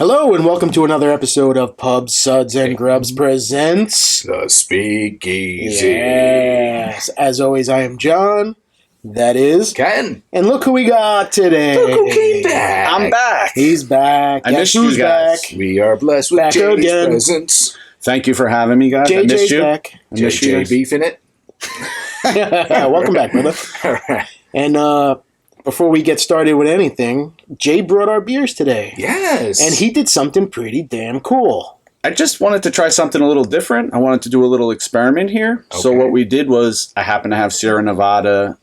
Hello and welcome to another episode of Pubs, Suds, and Grubs presents The Speakeasy. Yes. As always, I am John. That is Ken. And look who we got today. Look who came back. I'm back. He's back. I missed you guys. Back? We are blessed with Back JB's again. presence. Thank you for having me, guys. I missed JJ's you. back. I missed you JJ guys. beef in it. Welcome back, brother. All right. And before we get started with anything, Jay brought our beers today. Yes. And he did something pretty damn cool. I just wanted to try something a little different. I wanted to do a little experiment here. So Okay. what we did was I happened to have Sierra Nevada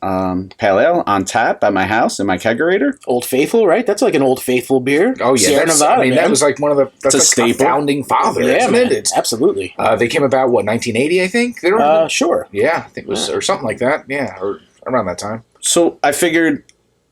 Pale Ale on tap at my house in my kegerator. Old Faithful, right? That's like an Old Faithful beer. Oh, yeah. Sierra Nevada, I mean, man. that was like one of the It's a like staple. founding father. Yeah, isn't man. it? Absolutely. They came about, what, 1980, I think? They were, Sure. yeah, I think it was, or something like that. Yeah, or around that time. So I figured,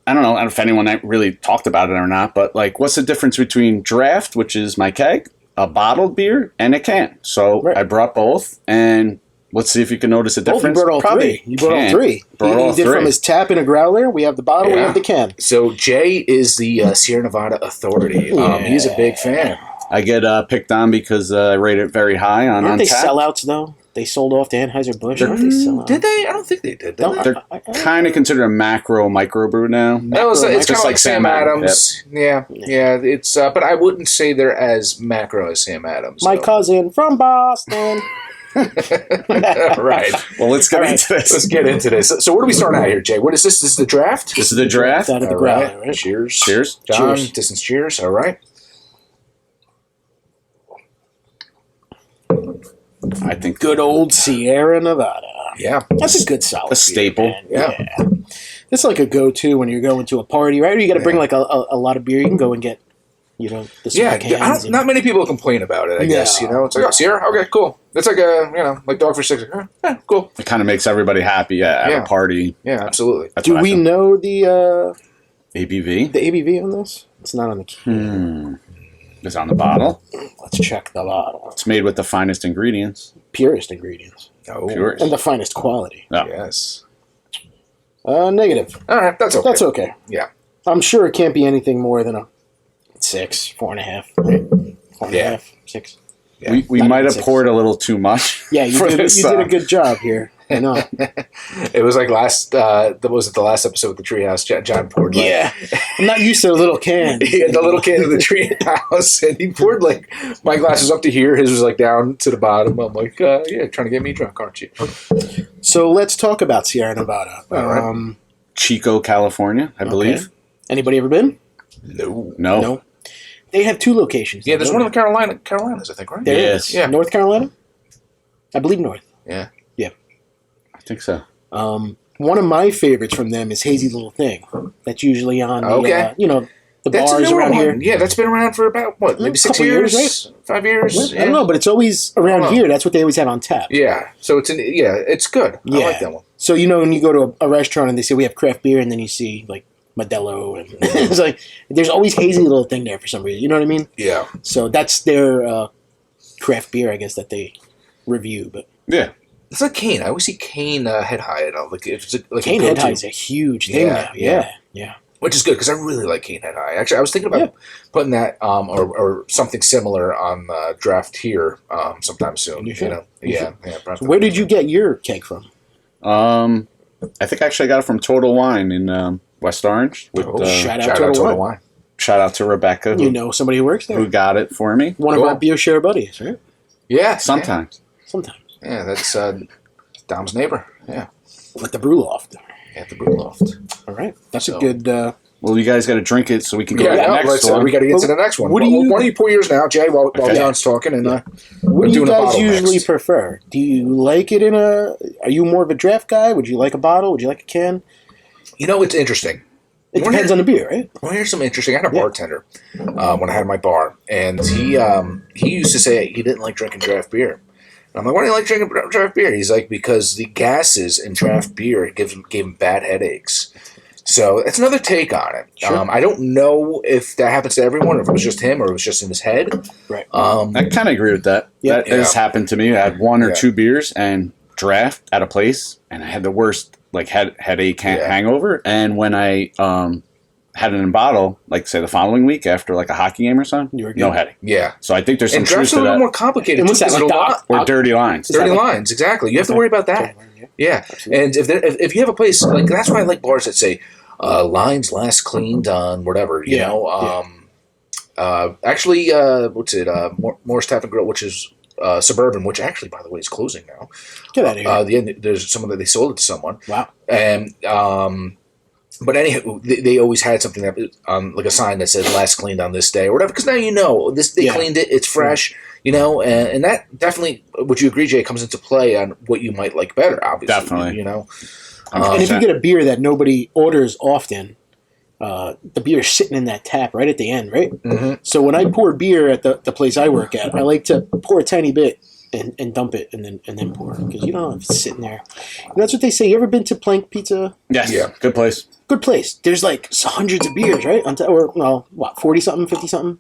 I don't know if anyone really talked about it or not, but like what's the difference between draft, which is my keg, a bottled beer, and a can? So Right. I brought both, and let's see if you can notice a Oh, you difference. brought all three. You brought all can. three. Brought all He did three. from his tap in a growler. We have the bottle. We Yeah. have the can. So Jay is the Sierra Nevada authority. He's a big fan. I get picked on because I rate it very high on Aren't they tap. sellouts, though? They sold off to Anheuser-Busch. Aren't they sellouts? Did they? I don't think they did. Don't- They? They're kind of considered a macro microbrew now. No, it's kind Just of like Sam Adams. Yeah. It's but I wouldn't say they're as macro as Sam Adams. My though. cousin from Boston. Right. Well, let's get All right, into this. Let's get into this. So, what are we starting out here, Jay? What is this? This is the draft. This is the draft. Out of the All growler, right. right? Cheers. Cheers. John. Cheers. Distance. Cheers. All right. I think Good old Sierra Nevada. Yeah. That's a good solid a staple. beer, man. Yeah. It's like a go-to when you're going to a party, right? Or you got to bring like a lot of beer. You can go and get, the small Yeah. cans. Not many people complain about it. I guess it's like, oh, Sierra. Okay, cool. It's like a like Dogfish 6. Yeah, cool. It kind of makes everybody happy at Yeah. a party. Yeah, absolutely. That's Do what I we feel. know the ABV? ABV on this? It's not on the can. It's on the bottle. Let's check the bottle. It's made with the finest ingredients. Purest ingredients. Oh, Purest. And the finest quality. Oh. yes. Negative. All right, that's okay. That's okay. Yeah. I'm sure it can't be anything more than a 6, 4.5. Right? 4.5, 6. Yeah. We Not might even have 6. poured a little too much. Yeah, you for did. this, You did a good job here. I know. It was like was it the last episode with the treehouse? John poured like, Yeah, I'm not used to the little can. he had the little can of the treehouse, and he poured like my glass was up to here, his was like down to the bottom. I'm like, yeah, trying to get me drunk, aren't you? So let's talk about Sierra Nevada. All right. Chico, California, I believe. Anybody ever been? No. No. No. They have 2 locations. Yeah, there's one in the Carolinas, I think, right? There Yes. is. Yeah. North Carolina? I believe North. Yeah. I think so. One of my favorites from them is Hazy Little Thing. That's usually on the, Okay. the That's a bars newer around one. here. Yeah, that's been around for about, what, maybe 6 couple years, years? 5 years? I don't know, but it's always around Oh. here. That's what they always have on tap. Yeah, so it's good. Yeah. I like that one. So, when you go to a restaurant and they say we have craft beer, and then you see, like, Modelo, and it's like, there's always Hazy Little Thing there for some reason. You know what I mean? Yeah. So that's their craft beer, I guess, that they review. But Yeah. It's like Cane. I always see Cane head high. Like if it's like Cane a Head go-to. High is a huge thing now. Yeah. Which is good because I really like Cane Head High. Actually, I was thinking about putting that or something similar on draft here sometime soon. You should. Yeah. So where did you get your keg from? I think actually I got it from Total Wine in West Orange. With, shout out Shout to out Total to Wine. shout out to Rebecca, You know somebody who works there. who got it for me. One of our beer share buddies, right? Yeah. Sometimes. Sometimes. Yeah, that's Dom's neighbor. Yeah. At the brew loft. At the brew loft. All right. That's So- a good... Well, you guys got to drink it so we can go to the next let's, one. we got to get But to the next one. what do Why you- don't you pour yours now, Jay, while Okay. John's talking? And what we're do you doing a guys bottle usually next. prefer? Do you like it in a... Are you more of a draft guy? Would you like a bottle? Would you like a can? It's interesting. It depends on the beer, right? Well, here's something interesting. I had a bartender when I had my bar, and he used to say he didn't like drinking draft beer. And I'm like, why do you like drinking draft beer? He's like, because the gases in draft beer gave him bad headaches. So it's another take on it. Sure. I don't know if that happens to everyone, or if it was just him, or it was just in his head. Right. I kind of agree with that. Yeah. That has happened to me. I had 1 or Yeah. 2 beers and draft at a place, and I had the worst headache hangover. And when I had it in bottle, like say the following week after like a hockey game or something, You were good. no headache. Yeah. So I think there's some And truth draft's a to little that. more complicated. And what's too, that, 'cause like there's a lot- Or dirty lines. dirty that like- lines, exactly. You have to worry about that. Yeah. Absolutely. And if you have a place, like, that's why I like bars that say, lines last cleaned on whatever, you Yeah, know. Actually, what's it? Morris Tap and Grill, which is Suburban, which actually, by the way, is closing now. Get out of here. There's someone that they sold it to someone. Wow. And but anyhow, they always had something that like a sign that said "last cleaned on this day" or whatever. Because now you know this, they cleaned it; it's fresh, you know, and that definitely, would you agree, Jay, comes into play on what you might like better. Obviously, Definitely. you know. And if you get a beer that nobody orders often, the beer is sitting in that tap right at the end, right? Mm-hmm. So when I pour beer at the place I work at, I like to pour a tiny bit and dump it and then pour because you don't have it sitting there. And that's what they say. You ever been to Plank Pizza? Yes. Yeah. Good place. Good place. There's like hundreds of beers, right? Or well, what, 40 something, 50 something.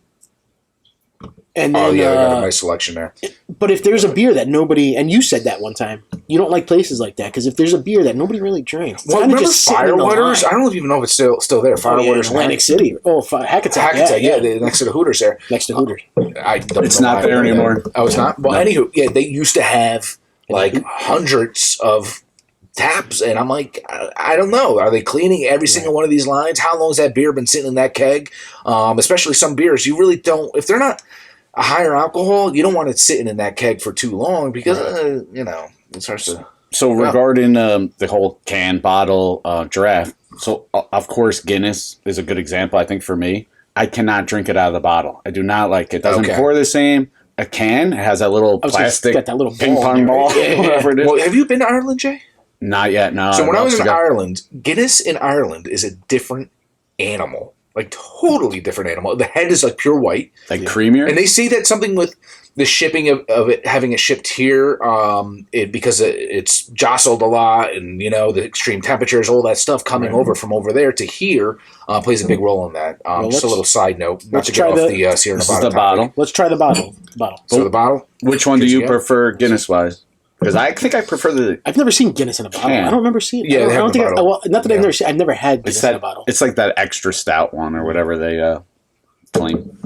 And then, Oh yeah, they got a nice selection there. but if there's a beer that nobody, and you said that one time, you don't like places like that because if there's a beer that nobody really drinks, it's Well, kind of remember just sitting in the Firewaters? I line. don't even know if it's still there. Firewaters, Atlantic City. Oh, Hackensack. yeah, next to the Hooters there. Next to Hooters. I don't It's know not why I there know that. anymore. Oh, it's not. Well, No. anywho, yeah, they used to have like hundreds of taps, and I'm like, I don't know. Are they cleaning every single one of these lines? How long has that beer been sitting in that keg? Especially some beers, you really don't. If they're not a higher alcohol, you don't want it sitting in that keg for too long because you know it starts to. So regarding the whole can bottle draft, so of course Guinness is a good example. I think for me, I cannot drink it out of the bottle. I do not like it. Doesn't Okay. pour the same. A can it has that little I was gonna plastic get that little ping ball pong in there, ball, right? Yeah. whatever it is. Well, have you been to Ireland, Jay? Not yet. No. So when I I'd was love in to go. Ireland, Guinness in Ireland is a different animal, like totally different animal. The head is like pure white, like creamier. and they say that something with the shipping of it, having it shipped here, because it's jostled a lot, and you know the extreme temperatures, all that stuff coming over from over there to here plays a big role in that. Just a little side note, not let's to get try off the- the Sierra This is Nevada the bottle. Let's try the bottle. So the bottle. Which one do you Yeah. prefer Guinness wise? Because I think I prefer the. I've never seen Guinness in a bottle. Can. I don't remember seeing it. Yeah, I they don't, I have don't the think. bottle. Well, not that I've Yeah. never seen. I've never had It's Guinness in a that. bottle. It's like that extra stout one or whatever they claim.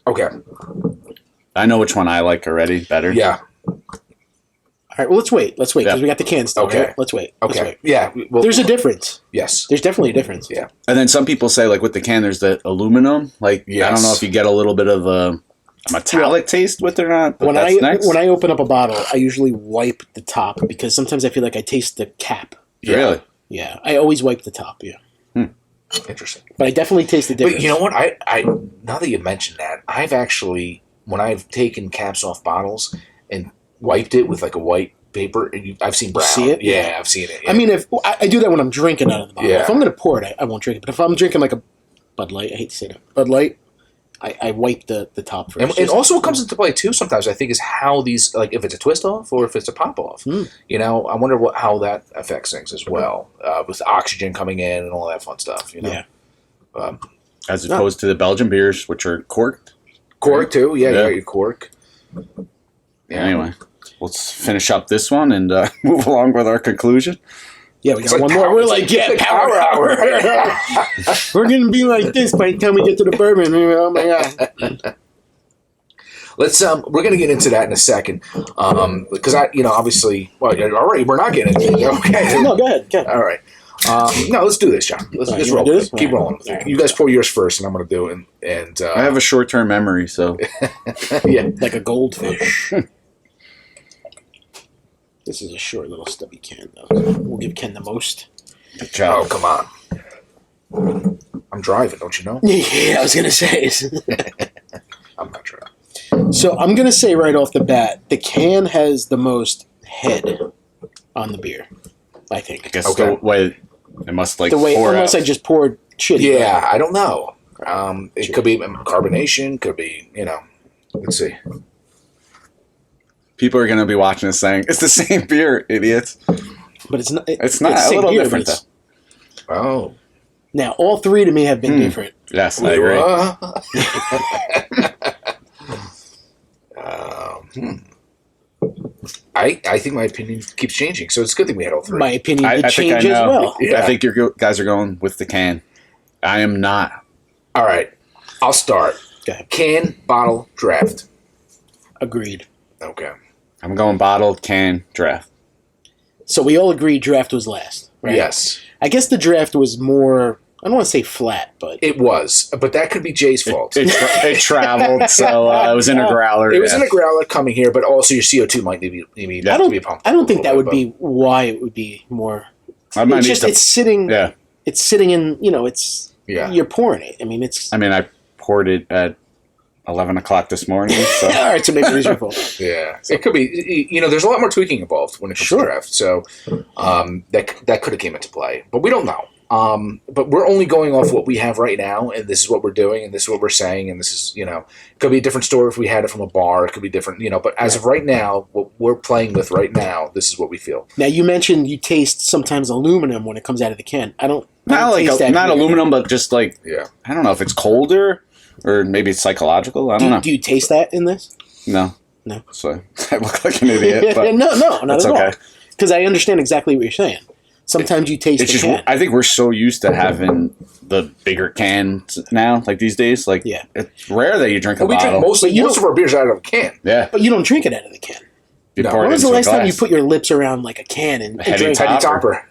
Okay. I know which one I like already better. Yeah. All right. Well, let's wait. Let's wait because Yeah. we got the cans still. Okay. Right? Let's wait. Okay. Let's wait. Yeah. Well, There's a difference. yes. There's definitely a difference. Yeah. And then some people say, like with the can, there's the aluminum. Like I Yes. don't know if you get a little bit of a metallic taste with it or not. But When that's next. when I open up a bottle, I usually wipe the top because sometimes I feel like I taste the cap. Really? Yeah, I always wipe the top. Yeah, Interesting. but I definitely taste the difference. But you know what? I now that you mentioned that, I've actually, when I've taken caps off bottles and wiped it with like a white paper, I've seen brown. see it? Yeah, I've seen it. Yeah. I mean, if I do that when I'm drinking out of the bottle. Yeah. If I'm going to pour it, I won't drink it. But if I'm drinking like a Bud Light, I hate to say that, Bud Light, I wipe the top first. and also what comes into play too sometimes, I think, is how these, like if it's a twist off or if it's a pop off. You know, I wonder how that affects things as well, with oxygen coming in and all that fun stuff. You know, Yeah. As opposed to the Belgian beers, which are corked. cork too. Yeah, you Yeah. got your cork. Yeah. Anyway, let's finish up this one and move along with our conclusion. Yeah, we It's got like one more. power- We're like, yeah, it's like power hour. We're going to be like this by the time we get to the bourbon. Oh, my God. Let's we're gonna get into that in a second, because obviously, well, already we're not getting into it. Okay, No, go ahead. Go ahead. all right. No, let's do this, John. Let's you roll. wanna do this? Keep All right. rolling. All right. You guys pour yours first, and I'm gonna do it. And I have a short-term memory, so yeah, Like a goldfish. This is a short little stubby can, though. We'll give Ken the most. good job. oh come on. I'm driving, don't you know? Yeah, I was going to say. I'm not driving. So I'm going to say right off the bat, the can has the most head on the beer, I think. I guess Okay. the way it must like The way, pour unless out. I just poured shitty. Yeah, I don't know. It could be carbonation. Could be, Let's see. People are going to be watching this saying, it's the same beer, idiots. But it's not. It's not the a same little beer, different, but it's- Oh, Now, all three to me have been different. Yes, I agree. I think my opinion keeps changing, so it's a good thing we had all three. My opinion I did think I change as know. well. Yeah. I think you guys are going with the can. I am not. All right, I'll start. Go ahead. Can, bottle, draft. Agreed. Okay. I'm going bottled, can, draft. So we all agreed draft was last, right? Yes, I guess the draft was more, I don't want to say flat, but it was, but that could be Jay's fault. It traveled, so it was in a growler. It was in a growler coming here, but also your CO2 might need to be pumped. I don't think that would but- be why it would be more. I might It's need just to, it's sitting. yeah. It's sitting in. It's Yeah. You're pouring it. I mean, it's I mean, I poured it at 11 o'clock this morning. So. all right. So maybe it is your fault. Yeah, it could be. There's a lot more tweaking involved when it comes Sure. to draft, so that could have came into play, but we don't know. But we're only going off what we have right now, and this is what we're doing, and this is what we're saying, and this is it could be a different story if we had it from a bar. It could be different, But as of right now, what we're playing with right now, this is what we feel. Now you mentioned you taste sometimes aluminum when it comes out of the can. I don't taste that Not here. aluminum, but just like Yeah. I don't know if it's colder or maybe it's psychological. I don't know. Do you taste that in this? No. No. So I look like an idiot. But no, not that's at all. okay. Because I understand exactly what you're saying. Sometimes you taste It's the just can. I think we're so used to having the bigger cans now, like these days. Like Yeah. it's rare that you drink a We drink bottle. most But you of our beers out of a can. Yeah. But you don't drink it out of the can. You No. pour it When was the into a last time you glass. put your lips around like a can and Heady drink? top. Topper.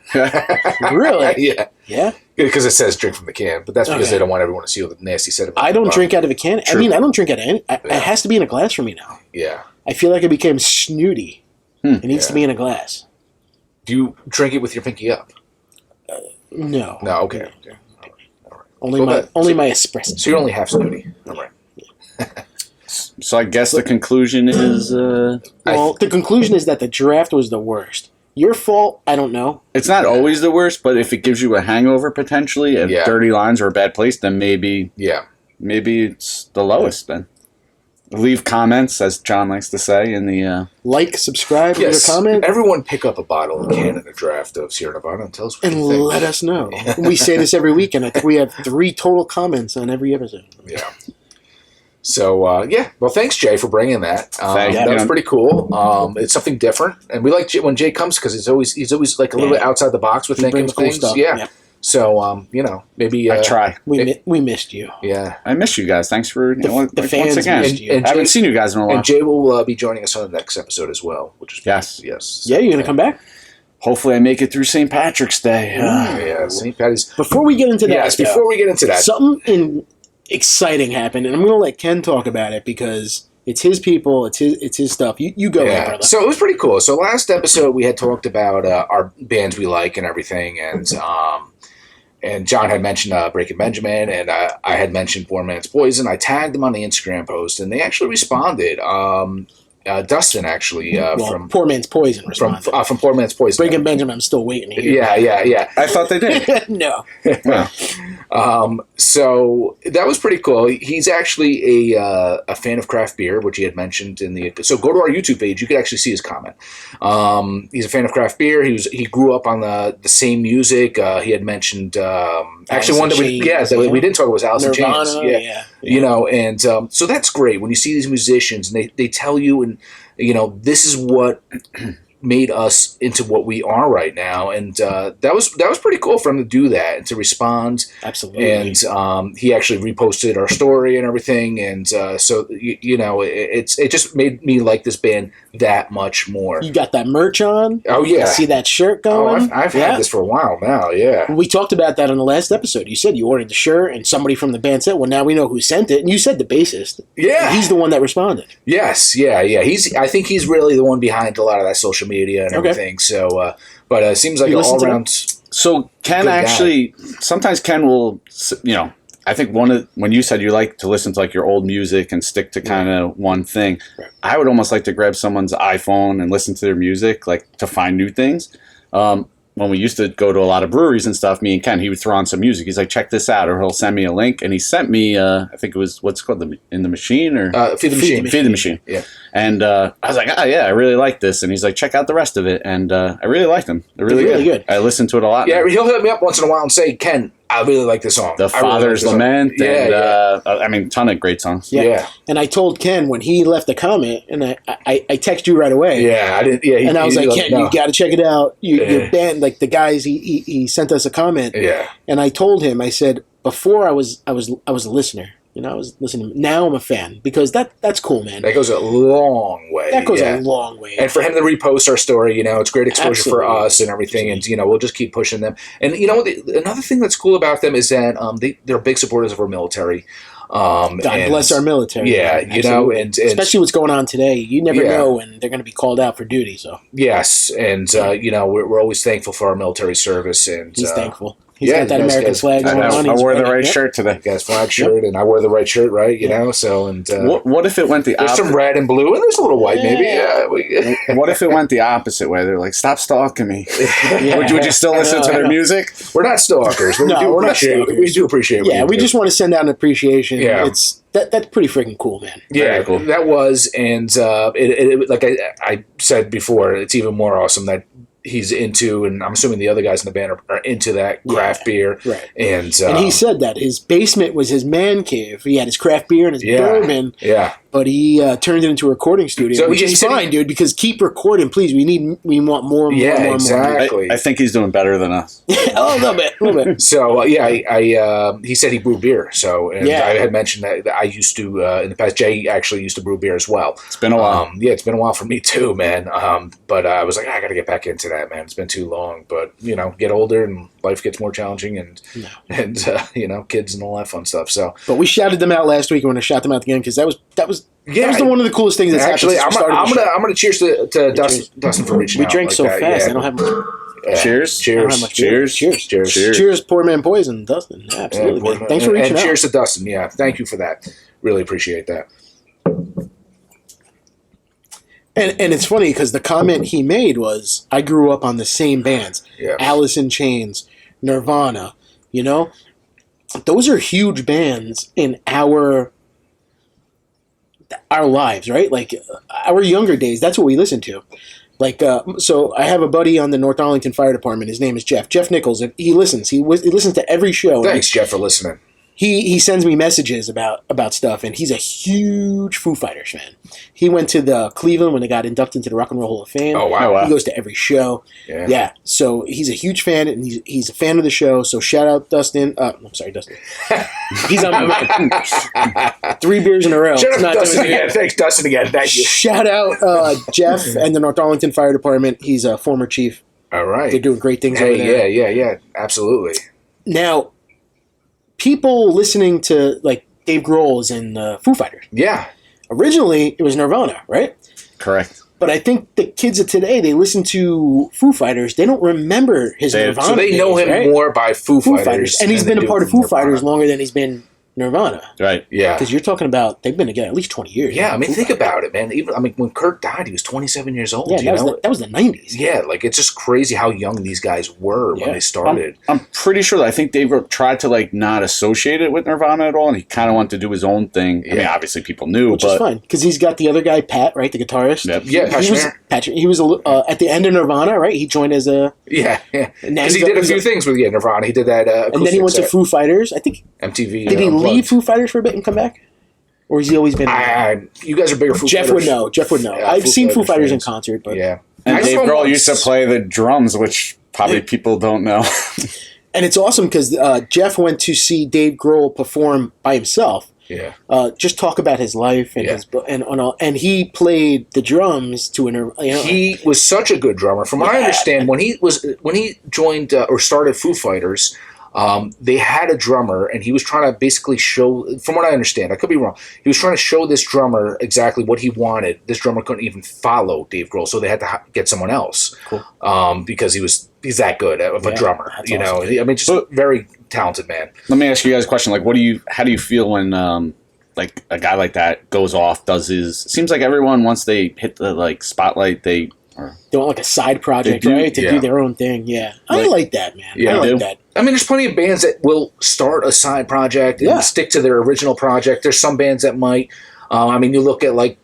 Really? Yeah. Yeah. Because it says drink from the can, but that's because Okay. they don't want everyone to see all the nasty sediment. I don't drink out of a can. True. I mean, I don't drink out of any. It Yeah. has to be in a glass for me now. Yeah. I feel like it became snooty. It needs to Yeah. be in a glass. Do you drink it with your pinky up? No. No. Okay. Only Well, my that- only my espresso. So you're only half snooty. All right. So I guess the conclusion is Well, the conclusion is that the draft was the worst. Your fault? I don't know. it's not always the worst, but if it gives you a hangover potentially, a Yeah. dirty lines or a bad place, then maybe Yeah. it's the lowest then. Leave comments, as John likes to say, in the Like, subscribe, leave Yes. a comment, Everyone pick up a bottle and can in a draft of Sierra Nevada and tell us what and you think. let us know. We say this every week, and I think we have 3 total comments on every episode. Yeah. So yeah, well, thanks Jay for bringing that. Thank That you. was pretty cool. It's something different, and we like when Jay comes because he's always like a little Yeah. bit outside the box with He thinking brings of cool things. stuff. Yeah. Yep. So maybe I try. We missed you. Yeah. I miss you guys. Thanks for The once fans again. missed you. And I haven't Jay- seen you guys in a while. And Jay will be joining us on the next episode as well, which is Yes. yes. Yeah, you're gonna come back Hopefully, I make it through St. Patrick's Day. Yeah, St. Patty's. before we get into that. Yes. though, Before we get into that, something exciting happened, and I'm gonna let Ken talk about it because it's his people, it's his stuff. You go, ahead, brother. So it was pretty cool. So last episode we had talked about our bands we like and everything, and John had mentioned Breaking Benjamin, and I had mentioned Poor Man's Poison. I tagged them on the Instagram post, and they actually responded. Dustin actually from Poor Man's Poison responded. from Poor Man's Poison. Breaking Benjamin, I'm still waiting to hear. Yeah. I thought they did. No. Well, So that was pretty cool. He's actually a fan of craft beer, which he had mentioned in the. So go to our YouTube page. You could actually see his comment. He's a fan of craft beer. He grew up on the same music. He had mentioned actually one that we we didn't talk about was Alice in Nirvana, Chains. yeah. You know, and so that's great when you see these musicians and they tell you, and this is what made us into what we are right now, and that was pretty cool for him to do that and to respond. Absolutely. And he actually reposted our story and everything, and so it just made me like this band that much more. You got that merch on. Oh yeah, I see that shirt oh, going. I've had this for a while now. Yeah, We talked about that on the last episode. You said you ordered the shirt, and somebody from the band said, "Well, now we know who sent it." And you said the bassist. yeah, He's the one that responded. yes, yeah. I think he's really the one behind a lot of that social media and Okay. everything. So, but it seems like You an listen to all around. so Ken Good guy. actually, sometimes Ken will, I think when you said you like to listen to like your old music and stick to kind of one thing, Right. I would almost like to grab someone's iPhone and listen to their music, like to find new things. When we used to go to a lot of breweries and stuff, me and Ken, he would throw on some music. He's like, check this out, or he'll send me a link. And he sent me, I think it was, what's it called, In the Machine, or Feed the Machine. Feed the Machine. Yeah. And I was like, yeah, I really like this. And he's like, check out the rest of it. And I really liked them. They're really, really good. I listen to it a lot. Yeah, now. he'll hit me up once in a while and say, "Ken, I really like this song." The I really Father's like this song." Lament. Yeah, and, I mean, ton of great songs. Yeah. yeah. And I told Ken when he left the comment, and I text you right away. Yeah, I didn't. Yeah, And I was like, let Ken, me know. you got to check it out. Your Yeah. band, like the guys, he sent us a comment. Yeah, And I told him, I said, before I was a listener. You know, I was listening. Now I'm a fan because that's cool, man. That goes a long way. That goes a long way. And for him to repost our story, you know, it's great exposure for Absolutely. us and everything. And, you know, we'll just keep pushing them. And, you know, another thing that's cool about them is that they're big supporters of our military. God bless our military. Yeah, man. you know, and especially what's going on today. You never Yeah. know when they're going to be called out for duty. So yes, and you know, we're always thankful for our military service, and he's thankful. He's yeah, got that you guys- American guys- flag going on. I He's wore the running. right Yep. shirt today. guys flag shirt, and I wore the right shirt, right? You know, so and What if it went the there's some opposite? red and blue, and there's a little white, maybe. Yeah. Yeah, What if it went the opposite way? They're like, "Stop stalking me." Yeah. Would you still listen to their music? we're not stalkers. But No, we do we're not appreciate. stalkers. We do appreciate. What Yeah, you we do. just want to send out an appreciation. Yeah. It's that's pretty freaking cool, man. Yeah, Very cool. that was, and it like I said before, it's even more awesome that he's into, and I'm assuming the other guys in the band are into that craft beer, Right. And he said that his basement was his man cave. He had his craft beer and his bourbon, yeah. but he turned it into a recording studio, So which he is said fine, dude. Because keep recording, please. We want more, and more, Yeah, and more, exactly. I think he's doing better than us. And more. Oh, a little bit. So I he said he brewed beer. So and Yeah. I had mentioned that I used to in the past. Jay actually used to brew beer as well. It's been a while. Yeah, it's been a while for me too, man. But I was like, I got to get back into that, man. It's been too long. But you know, get older and life gets more challenging, and you know, kids and all that fun stuff. So But we shouted them out last week. I want to shout them out again because that was one of the coolest things that's actually, happened since we started the show. I'm gonna cheers to Dustin for reaching We out. drank like so that. fast. Yeah. I don't have much. Cheers. I don't have Cheers. much beer. Cheers. Cheers. Cheers. Cheers. Cheers, poor man Poison, Dustin. Yeah, absolutely, Yeah, man. Thanks for reaching and out. cheers to Dustin. Yeah, thank you for that. Really appreciate that. And it's funny because the comment he made was, "I grew up on the same bands, Yeah. Alice in Chains, Nirvana. You know, those are huge bands in our lives, right? Like our younger days. That's what we listened to. Like, so I have a buddy on the North Arlington Fire Department. His name is Jeff. Jeff Nichols. And he listens. He listens to every show. Thanks, Jeff, for listening. He sends me messages about stuff, and he's a huge Foo Fighters fan. He went to the Cleveland when they got inducted into the Rock and Roll Hall of Fame. Oh, wow. He goes to every show. Yeah. Yeah. So he's a huge fan, and he's a fan of the show. So shout out Dustin. I'm sorry, Dustin. He's on 3 beers in a row. Shout out Not to Dustin doing it. again. Thanks, Dustin, again. Thank you. Shout out Jeff and the North Arlington Fire Department. He's a former chief. All right. They're doing great things over there. Yeah. Absolutely. Now, people listening to like Dave Grohl is in Foo Fighters. Yeah. Originally, it was Nirvana, right? Correct. But I think the kids of today, they listen to Foo Fighters. They don't remember his Nirvana. So they know days, him right? more by Foo Fighters. And he's than been they a do part of from Foo Fighters Nirvana. longer than he's been Nirvana. Right. Yeah. Because you're talking about, they've been together at least 20 years. Yeah, I mean, Foo think Fighters. about it, man. Even when Kurt died, he was 27 years old. Yeah, you that know? was the 90s. Yeah, like it's just crazy how young these guys were when Yeah. they started. I'm pretty sure that I think Dave tried to like not associate it with Nirvana at all, and he kind of wanted to do his own thing. I mean, Yeah. obviously people knew, Which but is fine. Because he's got the other guy, Pat, right? The guitarist. Yep. Yeah, Pat He was, Schmier. Patrick, he was at the end of Nirvana, right? He joined as a... Yeah. And now Because he he's did a he's few things with Nirvana. He did that. And then he went to Foo Fighters. I think... MTV. Did he Unplugged. leave Foo Fighters for a bit and come back? Or has he always been... You guys are bigger Foo Jeff Fighters. would know. Jeff would know. Yeah, I've Foo seen Foo Fighters Fighters in fans. concert, but... Yeah. and I Dave saw Grohl once- used to play the drums, which probably people don't know. And it's awesome because Jeff went to see Dave Grohl perform by himself. Yeah. Just talk about his life and Yeah. and he played the drums to an... He was such a good drummer. From what I understand, when he joined or started Foo Fighters, they had a drummer, and he was trying to basically show. From what I understand, I could be wrong. He was trying to show this drummer exactly what he wanted. This drummer couldn't even follow Dave Grohl, so they had to get someone else. Cool. Because he's that good of a drummer. that's You know, awesome. I mean, just a very talented man. Let me ask you guys a question. Like, how do you feel when like a guy like that goes off, does his? Seems like everyone once they hit the like spotlight, they want like a side project, They do, right? To yeah. do their own thing. Yeah. I Like- like that, man. Yeah, I they like do. that. I mean, there's plenty of bands that will start a side project and Yeah. stick to their original project. There's some bands that might. I mean, you look at like,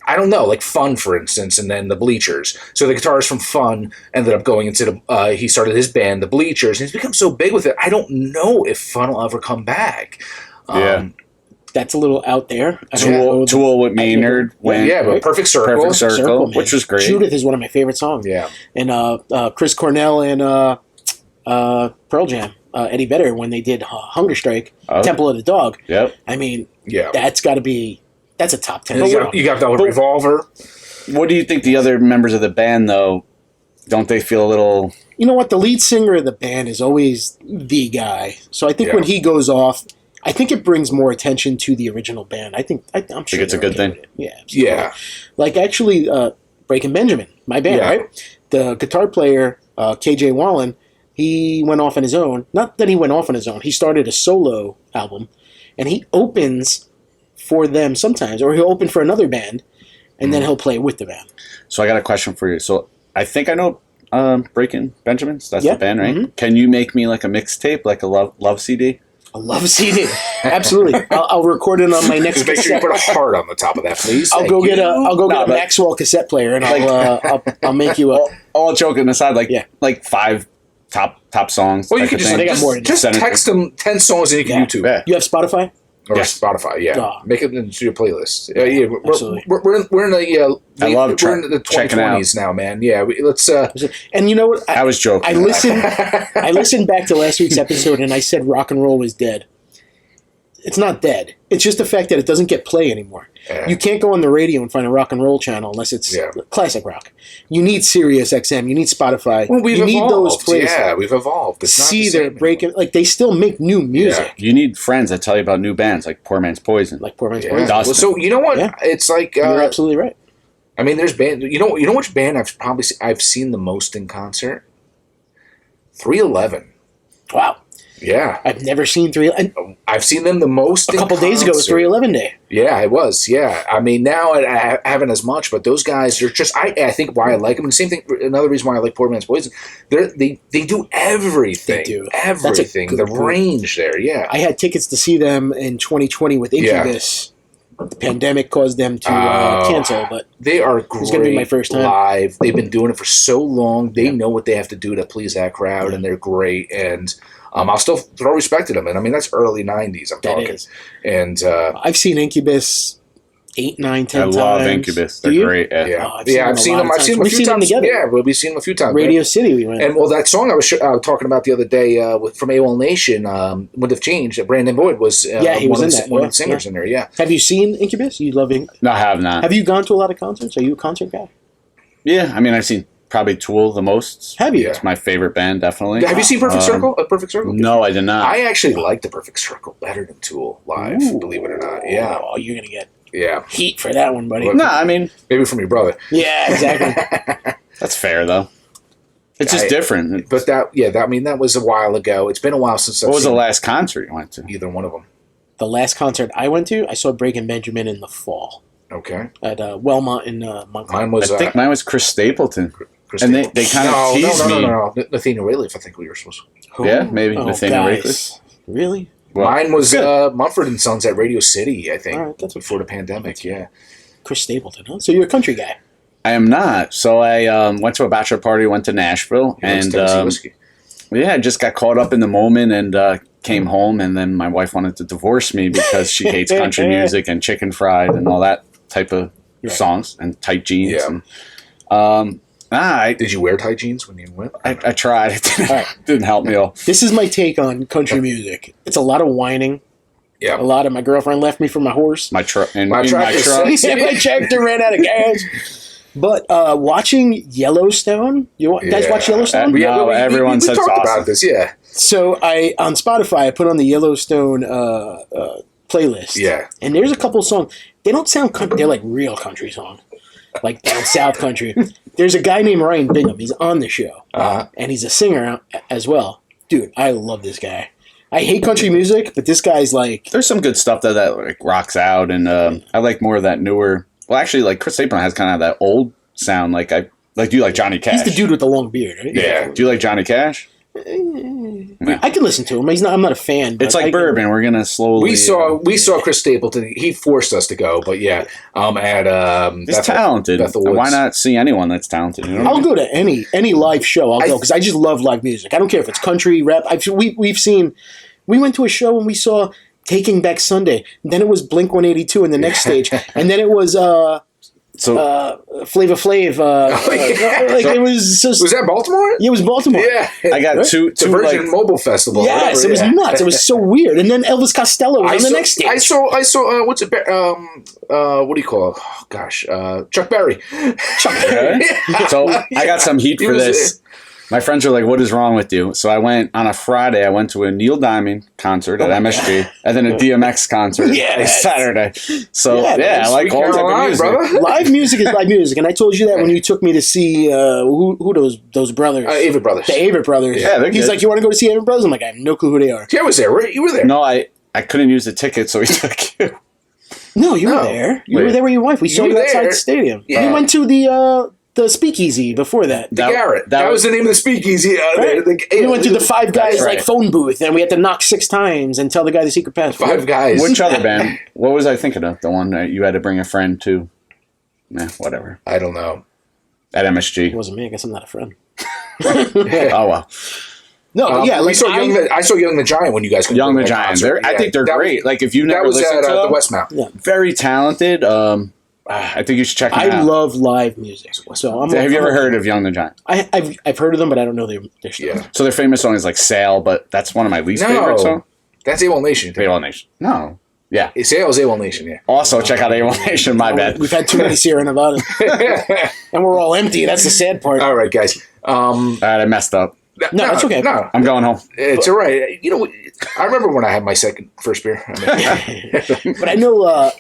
I don't know, like Fun, for instance, and then the Bleachers. So the guitarist from Fun ended up going into he started his band, the Bleachers, and he's become so big with it. I don't know if Fun will ever come back. Yeah. That's a little out there. I don't know. Tool with Maynard went Yeah, but Perfect Circle. Perfect Circle, man. which was great. Judith is one of my favorite songs. Yeah. And Chris Cornell and Pearl Jam. Eddie Vedder when they did Hunger Strike, Oh. Temple of the Dog. Yep. I mean, Yeah. that's a top 10 You song. got the Revolver. What do you think the other members of the band, though, don't they feel a little... You know what? The lead singer of the band is always the guy. So I think Yeah. when he goes off, I think it brings more attention to the original band. I'm sure it's a they're good okay thing? with it. Yeah, absolutely. Yeah. Like actually, Breaking Benjamin, my band, Yeah. right? The guitar player, KJ Wallen, he went off on his own. Not that he went off on his own. He started a solo album, and he opens for them sometimes, or he'll open for another band, and then he'll play with the band. So I got a question for you. So I think I know Breaking Benjamins. That's Yeah. the band, right? Mhm. Can you make me like a mixtape, like a love CD? I love CD. Absolutely. I'll record it on my next Just make sure you cassette. put a heart on the top of that, please. I'll go get No, a but- Maxwell cassette player, and I'll make you a. All joking aside, like Yeah. like 5 top songs. Well, you type can of just, thing. I got more than just that. text them 10 songs and you can Yeah. YouTube. Yeah. You have Spotify? Or Yes. Spotify, yeah. Ah. Make it into your playlist. Yeah, Absolutely. we're in the I love we're in the checking out. 2020s now, man. Yeah, let's. And you know what? I was joking. I listened back to last week's episode, and I said rock and roll was dead. It's not dead. It's just the fact that it doesn't get play anymore. Yeah. You can't go on the radio and find a rock and roll channel unless it's Yeah. classic rock. You need Sirius XM. You need Spotify. Well, we've you need evolved. those places. Yeah, we've evolved. It's not See, the they're same breaking. Like they still make new music, You need friends that tell you about new bands, like Poor Man's Poison. like Poor Man's anymore. Yeah. Poison. Dustin. Well, so you know what? Yeah. It's like You're absolutely right. I mean, there's band. You know which band I've seen the most in concert? 311. Wow, Yeah, I've never seen three. And I've seen them the most. a couple days ago was 311 Day. Yeah, it was. Yeah, I mean now I haven't as much, but those guys are just. I think why I like them. And the same thing. Another reason why I like Poor Man's Poison. They do everything. They do. Everything. That's a The good point. range there. Yeah. I had tickets to see them in 2020 with Incubus. The pandemic caused them to cancel, but They are great. It's gonna be my first time. live. They've been doing it for so long. They know what they have to do to please that crowd, and they're great. And I'll still throw respect to them. And I mean, that's early 90s, I'm that talking. is. And I've seen Incubus 8, 9, 10 I times. love Incubus. Do They're you? great. Yeah. yeah, Oh, I've seen them. I've seen them a We've few seen them times. together. Yeah, we'll be seeing them a few times. Radio City, we went. And well, that song I was talking about the other day from AOL Nation, Would Have Changed. Brandon Boyd was, Yeah, he was one, in of the, that, one yeah, of the singers in there. Yeah, Have you seen Incubus? You love Incubus. No, I have not. Have you gone to a lot of concerts? Are you a concert guy? Yeah, I mean, I've seen probably Tool the most. Have you? Yeah. It's my favorite band, definitely. have you seen Perfect Circle? A Perfect Circle? No, I did not. I actually like the Perfect Circle better than Tool live. Ooh. Believe it or not. Yeah, Oh, you're going to get yeah. heat for that one, buddy. Well, no, I mean, Maybe from your brother. Yeah, exactly. that's fair, though. It's just different. But that was a while ago. It's been a while since I've What was the seen last concert you went to? either one of them. The last concert I went to, I saw Breaking Benjamin in the fall Okay. at Wellmont in Montclair. Mine was I think mine was Chris Stapleton. Chris and they Stapleton. kind of teased me. No. Nathaniel Rateliff, I think we were supposed to. Yeah, maybe Oh, Nathaniel guys. Rateliff. Really? Well, Mine was good. Mumford and Sons at Radio City, I think, All right, that's before the pandemic. Yeah. Chris Stapleton, huh? So you're a country guy. I am not. So I went to a bachelor party, went to Nashville, He likes and Tennessee whiskey. yeah, I just got caught up in the moment and came home. And then my wife wanted to divorce me because she hates country music and chicken fried and all that type of Right. songs and tight jeans. Yeah. And, I Did you wear tight jeans when you went? I tried. It didn't help me all. This is my take on country music. It's a lot of whining. Yeah. A lot of my girlfriend left me for my horse. My truck and My in truck my is truck. so- Yeah, my tractor ran out of gas. But watching Yellowstone, you guys watch Yellowstone? No, everyone says talked awesome. about this. Yeah. So on Spotify, I put on the Yellowstone playlist. Yeah. And there's a couple songs. They don't sound country. They're like real country songs, like down south country. There's a guy named Ryan Bingham. He's on the show, and he's a singer as well. Dude, I love this guy. I hate country music, but this guy's like, There's some good stuff that like rocks out, and I like more of that newer. Well, actually, like Chris Stapleton has kind of that old sound. Like I like. Do you like Johnny Cash? he's the dude with the long beard, right? Yeah. Do you like Johnny Cash? I can listen to him. I'm not a fan. But It's like I can- bourbon. We're gonna slowly. We saw Chris Stapleton. He forced us to go, but yeah, at He's talented. Bethel Why Woods. not see anyone that's talented? You know? I'll go to any live show. I'll go because I just love live music. I don't care if it's country, rap. We've seen. We went to a show and we saw Taking Back Sunday. Then it was Blink 182 in the next stage, and then it was Flava Flav. It was just, Was that Baltimore? Yeah, it was Baltimore. Yeah. I got two the Virgin like, Mobile Festival. Yes, whatever, it was nuts. It was so weird. And then Elvis Costello was on the next stage. I saw what's it? What do you call it? Oh, gosh, Chuck Berry. Okay. So I got some heat for this. My friends were like, "What is wrong with you?" So I went on a Friday. I went to a Neil Diamond concert at MSG, and then a DMX concert Saturday. So I like all type of music. Brother. Live music is live music, and I told you that when you took me to see who those brothers, Avett Brothers. the Avett Brothers. Yeah, he's like, "You want to go to see Avett Brothers?" I'm like, "I have no clue who they are." Yeah, I was there. You were there. No, I couldn't use the ticket, so he took you. No, you were there. You were there with your wife. We saw you outside the stadium. Yeah. We went to the Speakeasy before that. The Garrett. That was the name of the Speakeasy. Right. We went to the Five Guys like phone booth, and we had to knock 6 times and tell the guy the secret password. Five Guys. Which other band? What was I thinking of? The one that you had to bring a friend to? Nah, whatever. I don't know. At It MSG. wasn't me. I guess I'm not a friend. Oh well. No, but yeah, I saw Young the Giant when you guys. Young the Giant. I think they're great. Like if you never listened to the them, West Mount. Yeah. very talented. I think you should check them out. I love live music. So Have you ever heard of Young the Giant? I've heard of them, but I don't know their stuff. Yeah. So their famous song is like "Sail," but that's one of my least favorite songs. That's AWOL Nation. AWOL Nation. No. Yeah. Sail is AWOL Nation. Yeah. Also, check out AWOL Nation. My bad. We've had too many Sierra Nevada, and we're all empty. That's the sad part. All right, guys. All right, I messed up. No, that's okay. No, I'm going home. it's all right. You know, I remember when I had my first beer. But I know,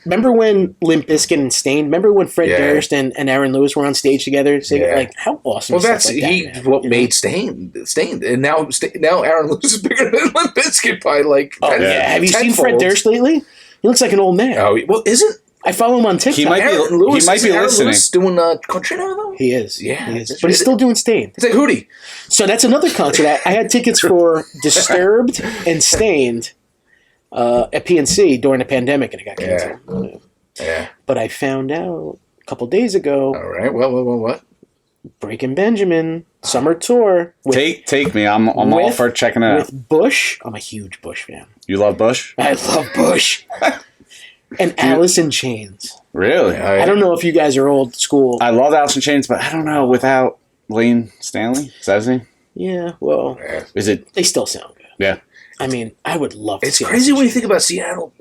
remember when Limp Bizkit and Stained? Remember when Fred Durst and Aaron Lewis were on stage together singing? Yeah. Like, how awesome! Well, is that's stuff like that, what made Stained, and now Aaron Lewis is bigger than Limp Bizkit by like. Oh yeah, have you seen Fred Durst lately? He looks like an old man. Oh well, isn't I follow him on TikTok. He might be Aaron Lewis listening. Lewis doing country now though? He is. Yeah, he is. But he's still doing Stained. It's like Hootie. So that's another concert. I had tickets for Disturbed and Stained at PNC during the pandemic, and it got canceled. Yeah. But I found out a couple days ago. All right. Well, what? Breaking Benjamin summer tour. Take me. I'm all for checking it out. With Bush. I'm a huge Bush fan. You love Bush? I love Bush. And Alice in Chains. Really? I don't know if you guys are old school. I love Alice in Chains, but I don't know without Lane Stanley. Is that his name? Yeah, well, Is it? they still sound good. Yeah. I mean, I would love to It's see crazy Alice when in you think about Seattle,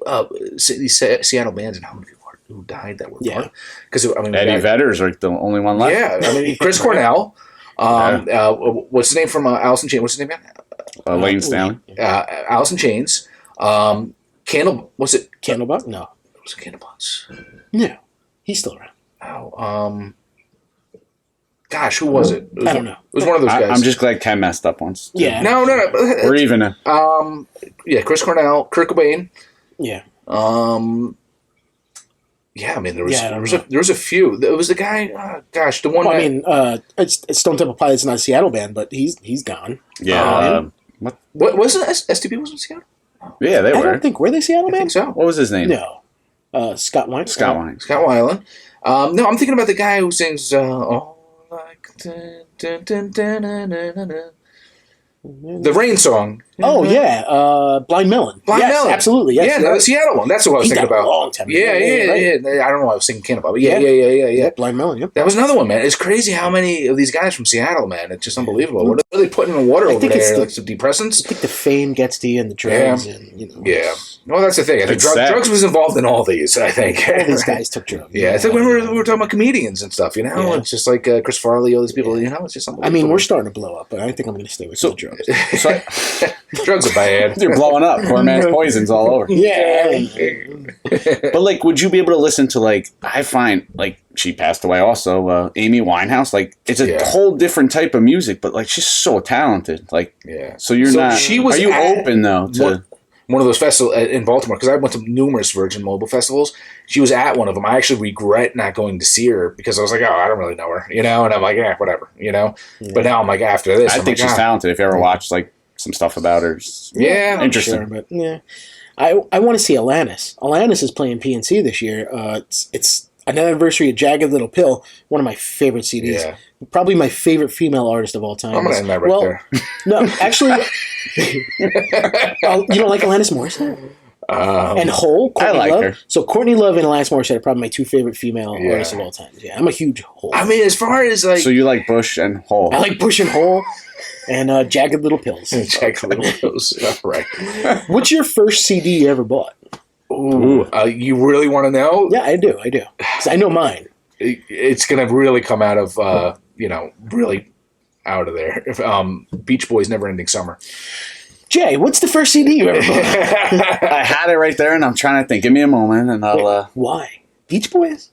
these Seattle bands and how many people who died that were part. Because I mean, Eddie Vedder's like the only one left. Yeah, I mean, Chris Cornell. What's his name from Alice in Chains? What's his name? Lane Stanley. Alice in Chains. Candle. Was it Candlebox? No. Was it Candlebox? No. He's still around. Oh, gosh, who was it? I don't know. It was one of those guys. I'm just glad Ken messed up once. Yeah. No. We're even. Yeah, Chris Cornell, Kurt Cobain. Yeah. Yeah, I mean, there was a few. There was the guy. The one. Well, I mean, it's Stone Temple Pilots, not a Seattle band, but he's gone. Yeah. What wasn't STP wasn't Seattle? Yeah, they I were. don't think were they Seattle I band? think so. What was his name? No. Scott Wine. Scott Wine. Scott Weiland. No, I'm thinking about the guy who sings "Oh Like Dun, Dun, Dun, Dun, Dun, Dun, Dun." The Rain song. Oh yeah, Blind Melon. Blind Melon. Absolutely. Yes. Yeah, the Seattle one. That's what I was He thinking died a about. long time ago. Yeah. I don't know why I was singing Cannibal, but yeah. Blind Melon. Yep. That was another one, man. It's crazy how many of these guys from Seattle, man. It's just unbelievable. What are they putting in the water over think it's there? the- Like some depressants? I think the fame gets to you and the drugs, and Yeah. Well, that's the thing. I think It's sad. drugs was involved in all these, I think. all these guys took drugs. Yeah, it's like when we were talking about comedians and stuff, you know? Yeah. It's just like Chris Farley, all these people, you know? It's just I mean, we're starting to blow up, but I think I'm going to stay with the drugs. So drugs are bad. they're blowing up. Poor man's poison's all over. Yeah. But like, would you be able to listen to like? I find like she passed away also. Amy Winehouse. Like, it's a whole different type of music, but like she's so talented. Like, Yeah. So you're So not. she was Are you at open though to? One of those festivals in Baltimore, because I went to numerous Virgin Mobile festivals. She was at one of them. I actually regret not going to see her because I was like, oh, I don't really know her, you know? And I'm like, whatever, you know? Yeah. But now I'm like, after this, I think she's talented. If you ever watched like some stuff about her, interesting. Sure, but yeah, I want to see Alanis. Alanis is playing PNC this year. It's an anniversary of Jagged Little Pill, one of my favorite CDs. Yeah. Probably my favorite female artist of all time. I'm gonna end that right there. No, actually, you don't like Alanis Morissette? And Hole, Courtney like Love. her. So Courtney Love and Alanis Morissette are probably my two favorite female artists of all time. Yeah, I'm a huge Hole. I mean, as far as like, So you like Bush and Hole? I like Bush and Hole and Jagged Little Pills. check a little close. Right. What's your first CD you ever bought? Ooh, you really want to know? Yeah, I do. 'Cause I know mine. It's gonna really come out of really out of there. If Beach Boys' Never Ending Summer. Jay, what's the first CD you ever bought? I had it right there, and I'm trying to think. Give me a moment, and I'll. Why? Beach Boys?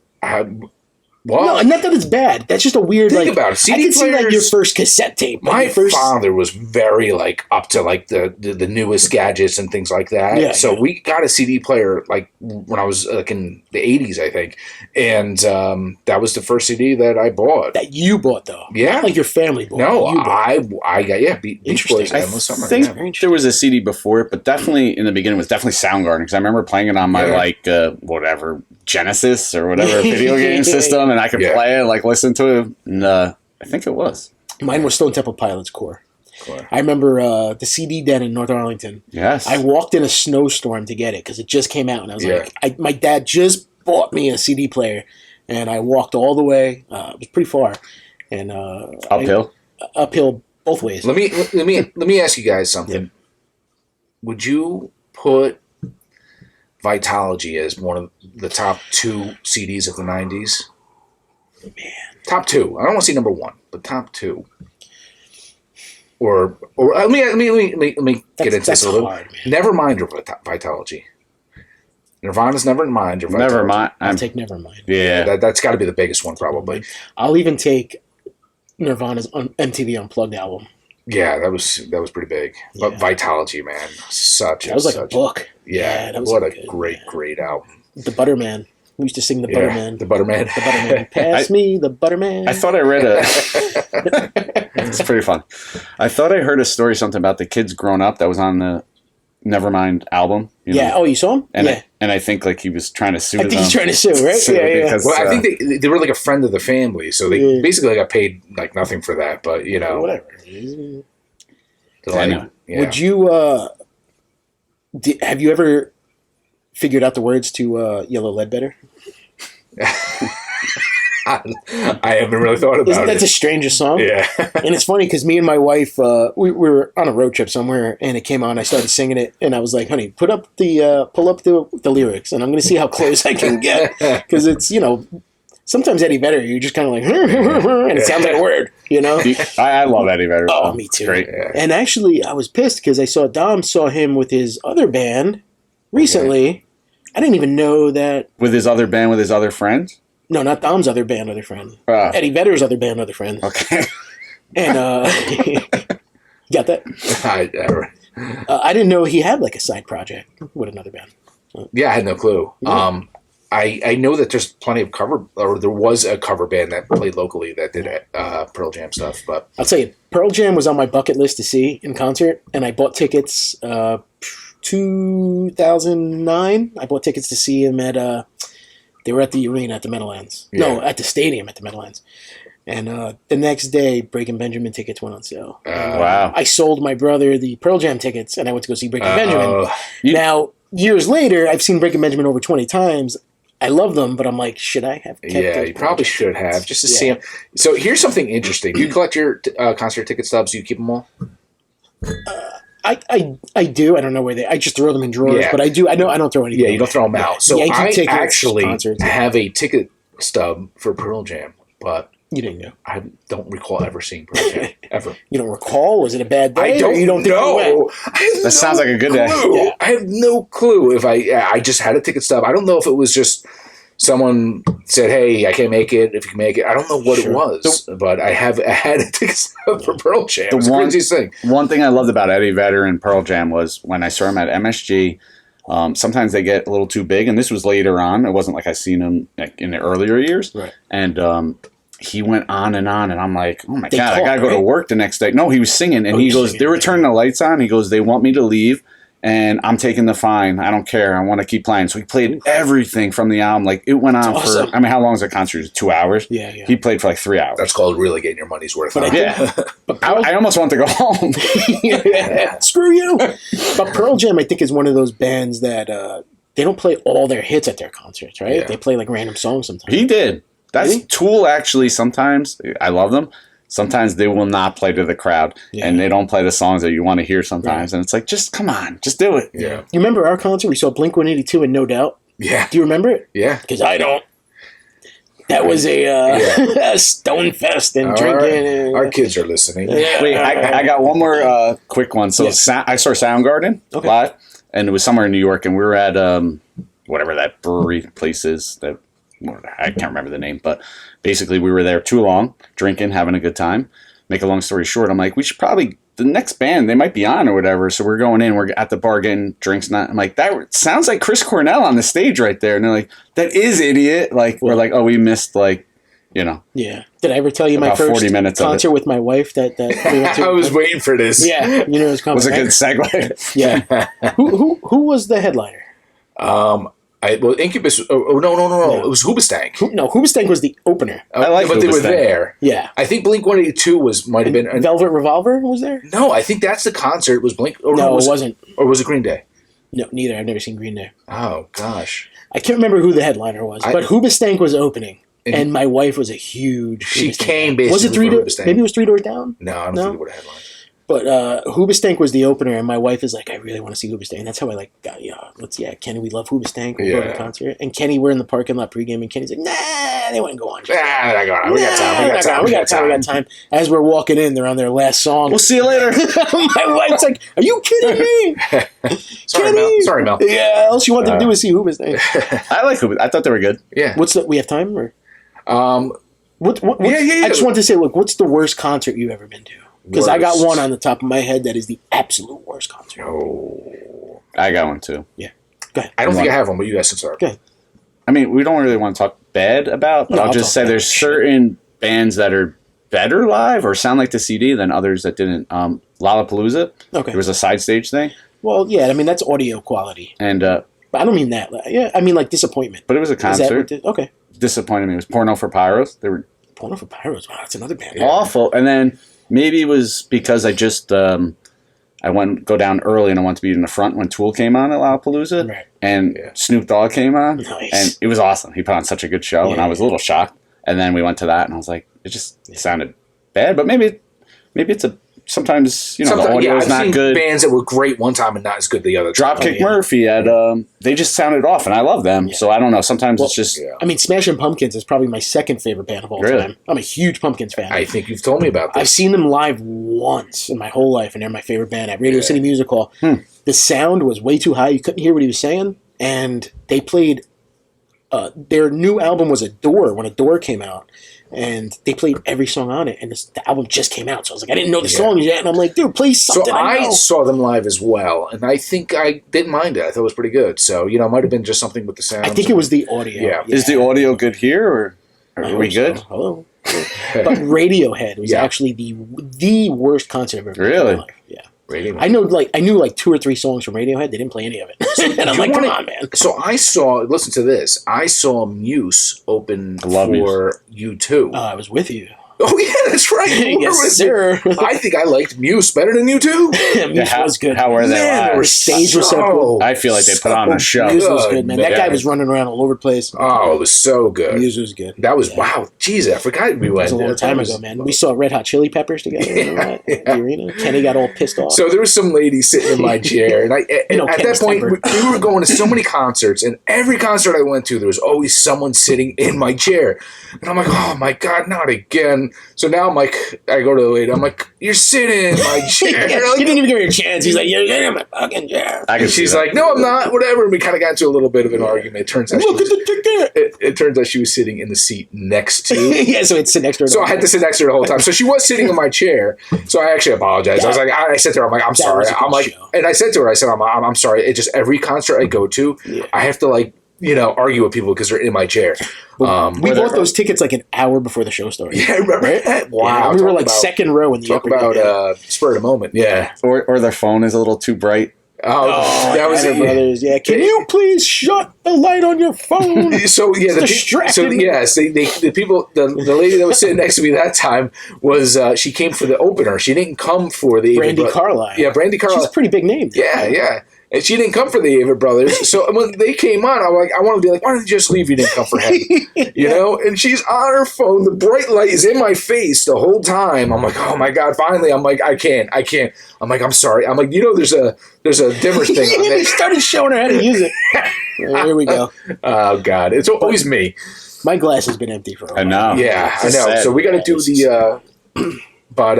Well, No, not that it's bad. That's just a weird. Think like, about it. CD I can see like players- your first cassette tape. my your first, father was very like up to like the newest gadgets and things like that. Yeah, so yeah. we got a CD player like when I was like in the 80s, I think, and that was the first CD that I bought. that you bought though. Yeah. Not like your family bought. No, you bought. I got Beach Interesting. Boys I Endless Summer. think yeah. there was a CD before it, but definitely in the beginning was definitely Soundgarden because I remember playing it on my whatever Genesis or whatever video game system, and I could Yeah. play it, like listen to it. And, I think it was. Mine was Stone Temple Pilots Core. I remember the CD den in North Arlington. Yes, I walked in a snowstorm to get it because it just came out, and I was Yeah. like, my dad just bought me a CD player, and I walked all the way. It was pretty far, and uphill. uphill both ways. Let me ask you guys something. Yeah. Would you put Vitology as one of the top 2 CDs of the 90s? Man, Top 2. I don't want to say number 1, but top 2. Or let me get into this a little. hard, man. Nevermind or Vitology. Nirvana's Nevermind or Vitology. Never mind. I'll take Nevermind. Yeah, That's got to be the biggest one, probably. I'll even take Nirvana's MTV Unplugged album. Yeah, that was pretty big. But Yeah. Vitology, man, That was like a book. Yeah, that was what like a great album. The Butterman. We used to sing the Butterman. The Butterman. The Butterman. Pass me the Butterman. I thought I read a. It's pretty fun. I thought I heard a story something about the kids growing up that was on the Nevermind album. You Yeah. know? Oh, you saw him? And Yeah. I think like he was trying to sue I them. think he's trying to sue, right? Sue Yeah. because, Well, I think they were like a friend of the family, so they Yeah. basically got paid like nothing for that. But Whatever. like, I know. yeah. Would you? Have you ever figured out the words to Yellow Ledbetter? I haven't really thought about Isn't that the it. strangest song? Yeah. And it's funny because me and my wife, we were on a road trip somewhere, and it came on. I started singing it, and I was like, "Honey, pull up the lyrics, and I'm going to see how close I can get." Because it's sometimes Eddie Vedder, you're just kind of like, and it sounds like a word, I love Eddie Vedder. Oh, me too. Great. Yeah. And actually, I was pissed because I saw Dom saw him with his other band recently. I didn't even know that. With his other band, with his other friends. No, not Dom's other band, other friend. Ah. Eddie Vedder's other band, other friend. Okay. And you got that? I didn't know he had like a side project with another band. Yeah, I had no clue. Yeah. I know that there's plenty of there was a cover band that played locally that did Pearl Jam stuff, but I'll tell you, Pearl Jam was on my bucket list to see in concert, and I bought tickets 2009. I bought tickets to see him at they were at the arena at the Meadowlands. No, Yeah. at the stadium at the Meadowlands. And the next day, Breaking Benjamin tickets went on sale. Wow. I sold my brother the Pearl Jam tickets, and I went to go see Breaking Benjamin. You- Now, years later, I've seen Breaking Benjamin over 20 times. I love them, but I'm like, should I have kept yeah, those you probably Pearl Jam should have tickets? just to see them. So here's something interesting. Do you collect your concert ticket stubs? Do you keep them all? I do. I don't know where they. I just throw them in drawers, Yeah. but I do. I know I don't throw anything. Yeah, you don't throw them out. So Yankee I tickets, actually concerts. have a ticket stub for Pearl Jam, but You didn't know. I don't recall ever seeing Pearl Jam ever. You don't recall? Was it a bad day? I don't or you don't think you went? know. That sounds like a good day. clue. Yeah. I have no clue if I just had a ticket stub. I don't know if it was just someone said, "Hey, I can't make it. If you can make it," I don't know what it Sure. was, but I had a ticket stub for Pearl Jam. It was the one- craziest thing. One thing I loved about Eddie Vedder and Pearl Jam was when I saw him at MSG. Sometimes they get a little too big, and this was later on. It wasn't like I seen him like, in the earlier years. Right. And he went on, and I'm like, oh my talk, god, I gotta go to right? work the next day. No, he was singing, and Oh, he he was goes, singing, they were right. turning the lights on. He goes, they want me to leave, and I'm taking the fine. I don't care. I want to keep playing. So he played everything from the album. Like, it went on awesome. for, I mean, how long is a concert? 2 hours? Yeah. He played for like 3 hours. That's called really getting your money's worth. But I almost want to go home. Screw you. But Pearl Jam, I think, is one of those bands that they don't play all their hits at their concerts, right? Yeah. They play like random songs sometimes. He did. That's Really? Tool, actually, sometimes. I love them. Sometimes they will not play to the crowd, and they don't play the songs that you want to hear sometimes. And it's like, just come on, just do it. Yeah. You remember our concert? We saw Blink-182 and No Doubt. Yeah. Do you remember it? Yeah. Because I don't. That was a stone fest and drinking. And, Our kids are listening. Wait, I got one more quick one. So I saw Soundgarden live, and it was somewhere in New York, and we were at whatever that brewery place is. I can't remember the name, but basically we were there too long, drinking, having a good time. Make a long story short, I'm like, we should probably, the next band, they might be on or whatever. So we're going in, we're at the bar getting drinks. I'm like, that sounds like Chris Cornell on the stage right there. And they're like, that is idiot. Like, we're like, oh, we missed like, you know. Yeah. Did I ever tell you my About first 40 minutes of concert with my wife that we went to? I was waiting for this. Yeah. You know it was coming. Was a good segue. Yeah. Who was the headliner? Incubus. Oh, no. It was Hoobastank. No, Hoobastank was the opener. I like but they were Hoobastank. there. Yeah. I think Blink-182 might have been. Velvet Revolver was there? No, I think that's the concert. Was Blink? Or No, it wasn't. Or was it Green Day? No, neither. I've never seen Green Day. Oh gosh. I can't remember who the headliner was, but Hoobastank was opening, And- and my wife was a huge. She Hoobastank came fan. basically Was it Three for Doors? Hoobastank. Maybe it was Three Doors Down. No, I don't think it would have headlined. But Hoobastank was the opener, and my wife is like, I really want to see Hoobastank. And that's how I got, Kenny, we love Hoobastank. We'll go to the concert. And Kenny, we're in the parking lot pregame, and Kenny's like, nah, they wouldn't go on. We got time. As we're walking in, they're on their last song. We'll see you later. My wife's like, are you kidding me? Sorry, Mel. Yeah, all she wanted to do was see Hoobastank. I like Hoobastank. I thought they were good. Yeah. We have time? Or? Yeah. I just want to say, look, what's the worst concert you've ever been to? Because I got one on the top of my head that is the absolute worst concert. Oh. I got one too. Yeah. Go ahead. I don't think I have one, but you guys can start. Go ahead. I mean, we don't really want to talk bad about, but No, I'll I'll just talk say bad. there's certain bands that are better live or sound like the CD than others that didn't. Lollapalooza, Okay. there was a side stage thing, Well, yeah, I mean, that's audio quality. and But I don't mean that. Yeah, I mean, like, disappointment. but it was a Is that concert. okay. Disappointed me. It was Porno for Pyros. They were Porno for Pyros. Wow, that's another band. awful. And then maybe it was because I just I went go down early and I wanted to be in the front when Tool came on at Lollapalooza, Right. and Snoop Dogg came on, Nice. and it was awesome. He put on such a good show, and I was a little shocked. And then we went to that, and I was like, it just sounded bad. But maybe it's sometimes the audio is I've not seen good. bands that were great one time and not as good the other time. Dropkick Murphy at they just sounded off, and I love them. Yeah. So I don't know. Sometimes it's just I mean, Smashing Pumpkins is probably my second favorite band of all Really? time. I'm a huge Pumpkins fan. I think you've told me about I've this. seen them live once in my whole life, and they're my favorite band at Radio City Music Hall. The sound was way too high. You couldn't hear what he was saying, and they played their new album was Adore when Adore came out, and they played every song on it, and the album just came out, so I was like, I didn't know the songs yet, and I'm like, dude, play something. So I I know. saw them live as well, and I think I didn't mind it. I thought it was pretty good. So, it might have been just something with the sound. I think it was the audio. Yeah. is the audio good here, or I are we hope so. good? Hello. But Radiohead was Yeah. actually the worst concert I've ever been to in Really? my life. Yeah. Radio. I knew like 2 or 3 songs from Radiohead. They didn't play any of it. And I'm You like, come wanna- on, man. So listen to this. I saw Muse open love for U2. I was with you. Oh, yeah, that's right. You were Yes, with sir. me. I think I liked Muse better than U2. Muse how, was good. How were they Man, live? they were stage was so so cool. I feel like they put on a show. Muse was good, good, man. man. That guy was running around all over the place. Oh, it was so good. Muse was good. That was, wow. Jeez, I forgot we That went was a long there. time That was- ago, man. We saw Red Hot Chili Peppers together. Remember that? At the arena. Kenny got all pissed off. So there was some lady sitting in my chair, and at Ken that was point, tempered. we were going to so many concerts, and every concert I went to, there was always someone sitting in my chair. And I'm like, oh my God, not again. So now I'm like, I go to the lady, I'm like, you're sitting in my chair. He didn't even give her a chance. He's like, you're in my fucking chair. I can And see she's that. like, no, I'm not, whatever. And we kind of got into a little bit of an argument. It turns out Look at the ticket. it turns out she was sitting in the seat next to. Yeah, so it's an extra. So I had to sit next to her the whole time. So she was sitting in my chair. So I actually apologized. I was like, I said to her, I'm like, I'm sorry. was a good I'm like, show. and I said to her, I said, I'm sorry. It just every concert I go to, I have to like, argue with people because they're in my chair. We bought those tickets like an hour before the show started. Yeah, remember that? Wow. Yeah, we were Talk like about- second row in the Talk upper about deck. spur of the moment. Yeah. or their phone is a little too bright. Oh, that was Avett it. Brothers. Yeah, can you please shut the light on your phone? So yeah, the people, the lady that was sitting next to me that time was she came for the opener. She didn't come for the Brandy Carlisle. Yeah, Brandy Carlisle. She's a pretty big name. Yeah. And she didn't come for the Avett Brothers. So when they came on, I want to be like, why didn't you just leave? You didn't come for him. You know? And she's on her phone. The bright light is in my face the whole time. I'm like, oh my God, finally. I'm like, I can't. I'm like, I'm sorry. I'm like, there's a dimmer thing on They it. started showing her how to use it. Here we go. Oh God. It's always me. My glass has been empty for a while. I know. Yeah, I know. Sad. So we got to do the... But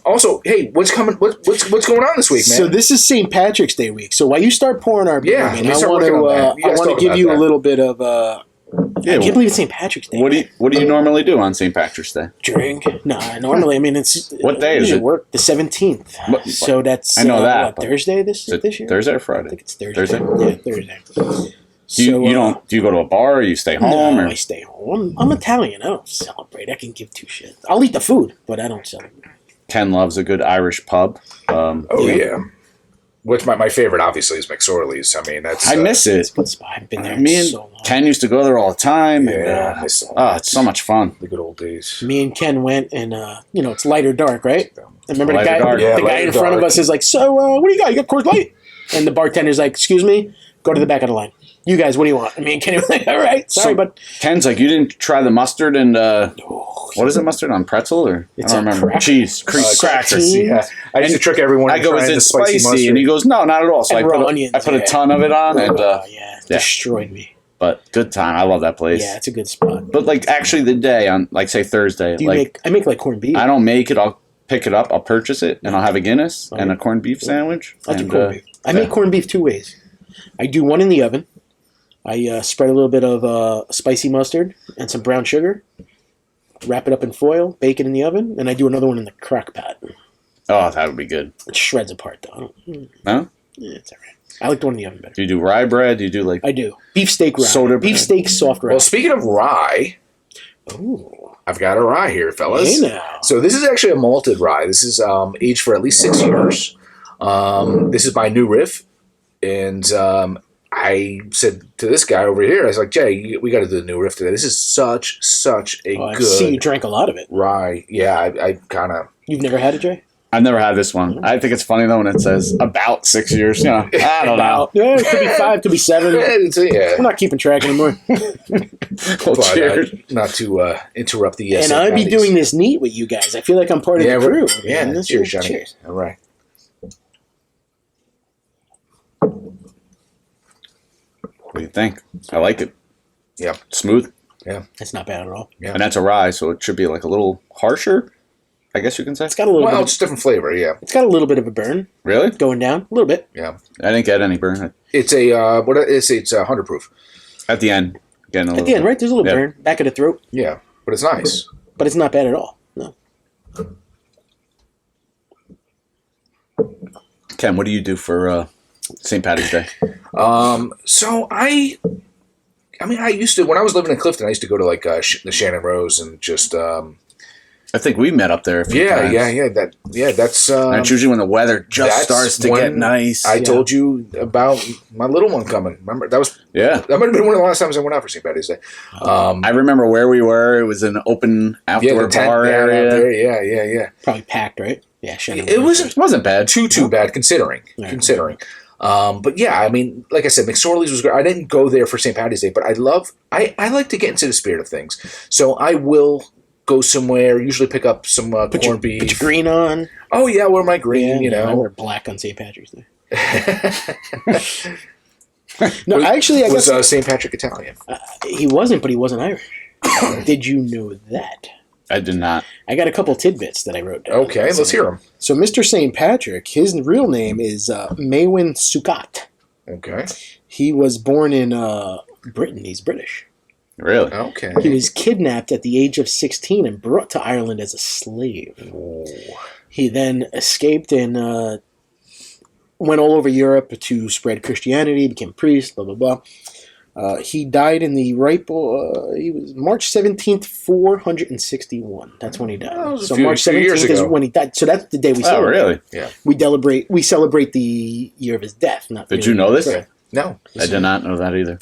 also, hey, what's coming? What's going on this week, man? So this is St. Patrick's Day week. So while you start pouring our beer, Yeah, man, let me I start want working on that. You guys to talk give about you that. a little bit of. Yeah, I can't believe it's St. Patrick's Day. What do you normally do on St. Patrick's Day? Drink? Nah, normally. I mean, it's What day is it? Work the 17th. What- So that's I know that, but- Thursday this Is it year. Thursday or I Friday? think it's Thursday. Thursday? Yeah, Thursday. Do you go to a bar or you stay home? No, or? I stay home. I'm Italian. I don't celebrate. I can give two shit. I'll eat the food, but I don't celebrate. Ken loves a good Irish pub. Oh yeah. Which my favorite obviously is McSorley's. I mean that's I miss it. It's a good spot. I've been there Me and so long. Ken used to go there all the time. Yeah, I and, miss all it's so much fun. the good old days. Me and Ken went, and it's light or dark, right? And remember the Light or guy, dark. Yeah, the guy light or in front of dark. us is like, "So, what do you got? You got Coors Light?" And the bartender's like, "Excuse me, go to the back of the line. You guys, what do you want?" And me and Kenny were like, "All right, sorry, but Ken's like, you didn't try the mustard and what is it? Mustard on pretzel or It's I don't a remember. cracker. Cheese, crackers. saltine. Yeah, I used to trick everyone. I into go, is trying it the spicy spicy? mustard. And he goes, no, not at all. So And I raw put, onions, I put a yeah. ton of it on, and destroyed me. but good time. I love that place. Yeah, it's a good spot. But like actually, the day on like say Thursday, Do you I make like corned beef. I don't make it. I'll pick it up. I'll purchase it, and I'll have a Guinness and a corned beef sandwich. I'll do and, corned beef. I make corned beef two ways. I do one in the oven. I spread a little bit of spicy mustard and some brown sugar. Wrap it up in foil, bake it in the oven, and I do another one in the crock pot. Oh, that would be good. It shreds apart, though. Huh? Yeah, it's all right. I like the one in the oven better. Do you do rye bread? Do you do like I do. Beefsteak rye. Soda bread. Beefsteak soft rye. Well, speaking of rye, Ooh. I've got a rye here, fellas. Hey now. So this is actually a malted rye. This is aged for at least 6 years. This is by New Riff, and I said to this guy over here, I was like, Jay, we got to do the New Riff today. This is such a I see you good drank a lot of it. rye. Yeah, I kind of. You've never had it, Jay? I've never had this one. I think it's funny though when it says about 6 years. You know, I don't know. Yeah, it could be 5, could be 7. Yeah. We're not keeping track anymore. Well, But, cheers. not to interrupt the And St. I'd be Patty's. doing this neat with you guys. I feel like I'm part of the crew. Yeah, man. cheers, Johnny. Cheers. All right. What do you think? I like it. Yeah. Smooth. It's not bad at all. Yeah. And that's a rye, so it should be like a little harsher, I guess you can say. It's got a little Well, bit. it's a different flavor. Yeah. It's got a little bit of a burn Really? going down, a little bit. Yeah. I didn't get any burn It's a what is it? It's 100 proof. at the end. Getting a At little the end, bit. right? There's a little Yeah. burn back of the throat, Yeah, but it's nice. but it's not bad at all. No. Ken, what do you do for St. Patty's Day? So I mean, I used to when I was living in Clifton. I used to go to like the Shannon Rose and just I think we met up there a few times. That's That's usually when the weather just that's starts to when get nice. I told you about my little one coming. Remember that yeah. might have been one of the last times I went out for St. Patty's Day. I remember where we were. It was an open outdoor the tent bar down out area. there. Yeah. Probably packed, right? Yeah, Shannon. It wasn't bad. too bad considering. But yeah, I mean, like I said, McSorley's was great. I didn't go there for St. Patty's Day, but I like to get into the spirit of things. So I will go somewhere, usually pick up some corned beef. Put your green on. Oh yeah, wear my green, Yeah, you I know. wear black on St. Patrick's Day. No, actually, I was guess St. Patrick Italian. he wasn't, but he wasn't Irish. Did you know that? I did not. I got a couple tidbits that I wrote down. Okay, let's hear them. So Mr. St. Patrick, his real name is Maywin Sukat. Okay. He was born in Britain. He's British. Really? Okay. He was kidnapped at the age of 16 and brought to Ireland as a slave. Oh. He then escaped and went all over Europe to spread Christianity, became a priest, blah, blah, blah. He died in the ripe. He was March 17th, 461. That's when he died. So March 17th is when he died. So that's the day we celebrate. Oh, really? Yeah. We celebrate the year of his death. Not Did you know this? Right. No. I did not know that either.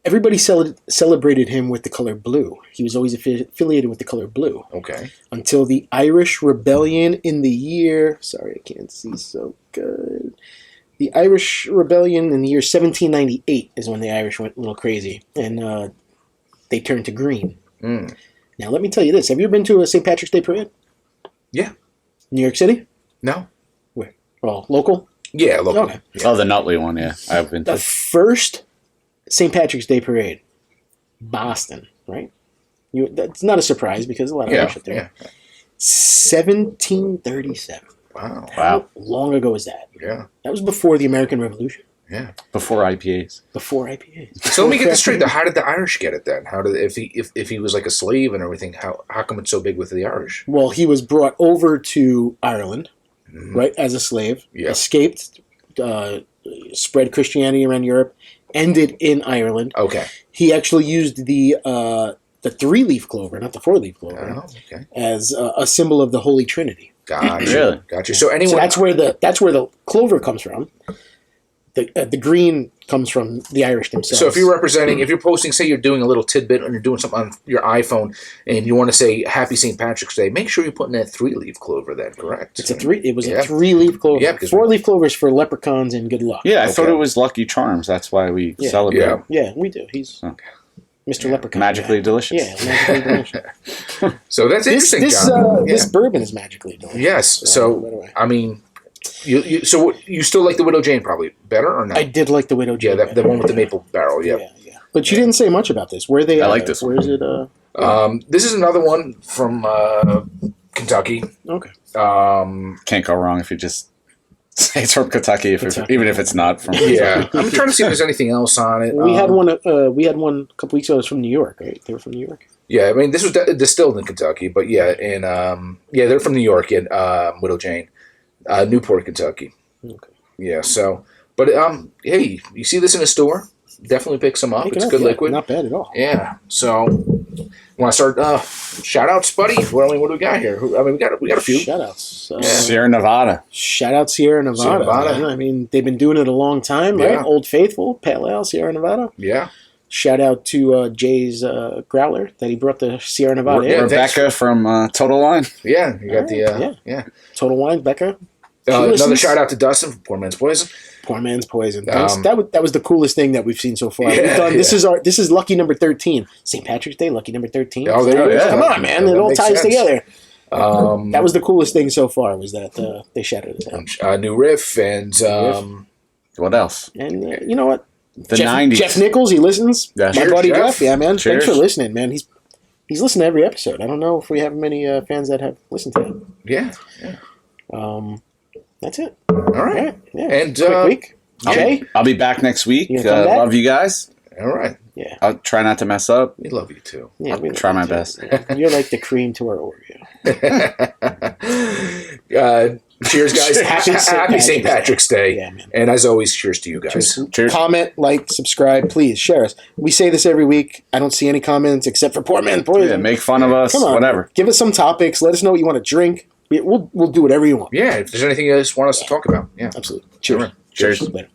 Everybody celebrated him with the color blue. He was always affiliated with the color blue. Okay. Until the Irish Rebellion in the year... Sorry, I can't see so good. The Irish Rebellion in the year 1798 is when the Irish went a little crazy. And they turned to green. Mm. Now, let me tell you this. Have you ever been to a St. Patrick's Day parade? Yeah. New York City? No. Where? Well, local? Yeah, local. Okay. Yeah. Oh, the Nutley one, yeah. I've been The to. first St. Patrick's Day parade, Boston, right? That's not a surprise because a lot of Irish up there. Yeah. 1737. Wow. How long ago was that? Yeah. That was before the American Revolution. Yeah. Before IPAs. Before IPAs. So let me get this straight. Though. How did the Irish get it then? How did if he was like a slave and everything? How come it's so big with the Irish? Well, he was brought over to Ireland, right, as a slave. Yeah. Escaped, spread Christianity around Europe, ended in Ireland. Okay. He actually used the 3-leaf clover, not the 4-leaf clover, Oh, okay. as a symbol of the Holy Trinity. Gotcha. Really? Gotcha. So anyone. So that's where the clover comes from. The green comes from the Irish themselves. So if you're posting, say you're doing a little tidbit and you're doing something on your iPhone and you want to say Happy St. Patrick's Day, make sure you're putting that 3-leaf clover then, correct? It was a 3-leaf clover. Yeah, because 4-leaf clover is for leprechauns and good luck. Yeah, I thought Okay. it was Lucky Charms. That's why we Yeah. celebrate. Yeah. Yeah, we do. He's Mr. Leprechaun. Magically guy. delicious. Yeah, magically delicious. So that's interesting, This John. this bourbon is magically delicious. Yes. by the So way. I mean, you still like the Widow Jane probably better or not? I did like the Widow Jane. Yeah, the one with the maple barrel. Yeah. Yeah. But you didn't say much about this. Where they? I like this Where is it? This is another one from Kentucky. Okay. Can't go wrong if you just say it's from Kentucky, even if it's not from Yeah, I'm trying to see if there's anything else on it. We had one. We had one a couple weeks ago. It was from New York, right? They were from New York. Yeah, I mean this was distilled in Kentucky, but yeah, they're from New York in Widow Jane, Newport, Kentucky. Okay. Yeah, so but hey, you see this in a store? Definitely pick some up. It's good liquid. Not bad at all. Yeah. So want to start shout outs, buddy? What do we got here? We got a few. Shout outs. Sierra Nevada. Shout out Sierra Nevada. Sierra Nevada. Man. I mean, they've been doing it a long time, Yeah. right? Old Faithful, Pale Ale, Sierra Nevada. Yeah. Shout out to Jay's Growler that he brought the Sierra Nevada Yeah, in. Rebecca from Total Line. Yeah. You got the Total Wine, Becca. another listens. shout out to Dustin from Poor Man's Poison. Poor Man's Poison. Thanks. That was the coolest thing that we've seen so far. We've done, this is lucky number 13. St. Patrick's Day, lucky number 13. Oh, there you go. Come on, man. That It all makes ties sense. together. That was the coolest thing so far, was that they shouted us out. New Riff and What else? And you know what? The Jeff, 90s. Jeff Nichols, he listens. Yeah. My Cheers, buddy Jeff. Jeff. Yeah, man. Cheers. Thanks for listening, man. He's listened to every episode. I don't know if we have many fans that have listened to it. yeah. That's it. All right. Yeah. And Quick week. Jay? I'll be back next week. You gonna come back? Love you guys. All right. Yeah. I'll try not to mess up. We love you too. Yeah, we try love my you too. best. Yeah. You're like the cream to our Oreo. Cheers, guys. Happy St. Patrick's Day. Yeah, man. And as always, cheers to you guys. Cheers. Comment, like, subscribe, please share us. We say this every week. I don't see any comments except for Poor Man Poison. Yeah, make fun of us. Come on, Whatever. Give us some topics. Let us know what you want to drink. We'll do whatever you want. Yeah, if there's anything you guys want us to talk about. Yeah. Absolutely. Cheers. Sure. Cheers. Later.